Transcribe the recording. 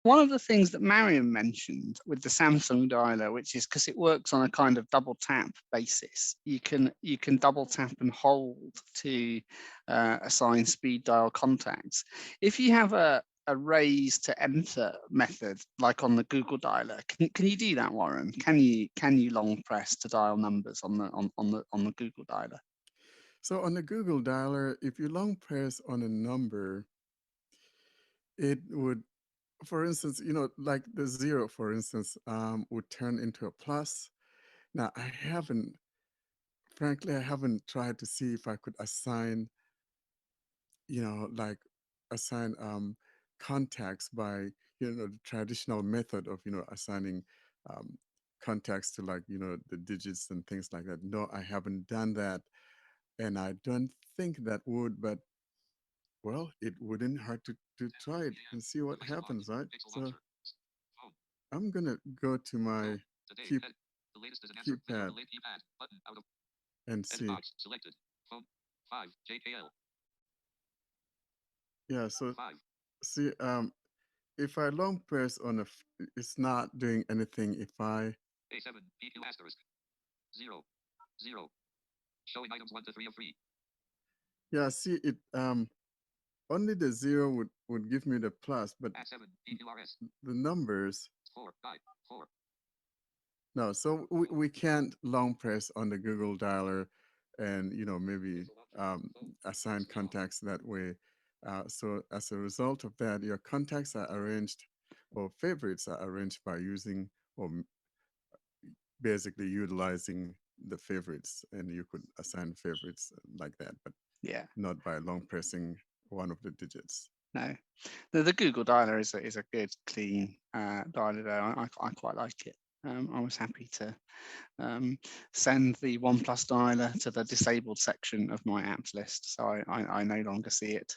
One of the things that Marion mentioned with the Samsung dialer, which is because it works on a kind of double tap basis, you can double tap and hold to assign speed dial contacts. If you have a raise to enter method like on the Google dialer, can you do that, Warren? Can you long press to dial numbers on the Google dialer? So on the Google dialer, if you long press on a number, it would, for instance, like the zero, for instance, would turn into a plus. Now, frankly, I haven't tried to see if I could like assign contacts by, the traditional method of, assigning um, contacts to, like, the digits and things like that. No, I haven't done that. And I don't think that would, but well, it wouldn't hurt to try it and see what happens, right? So I'm gonna go to my key, keypad and see. Yeah, so see, if I long press on it's not doing anything. If I Yeah, see it only the zero would give me the plus, but the numbers no. So we can't long press on the Google dialer, and maybe um, assign contacts that way. So as a result of that, your contacts are arranged, or favorites are arranged by using, or basically utilizing the favorites, and you could assign favorites like that, but Yeah, not by long pressing one of the digits. no. The Google dialer is a good, clean dialer though. I quite like it. I was happy to send the OnePlus dialer to the disabled section of my apps list, so I no longer see it.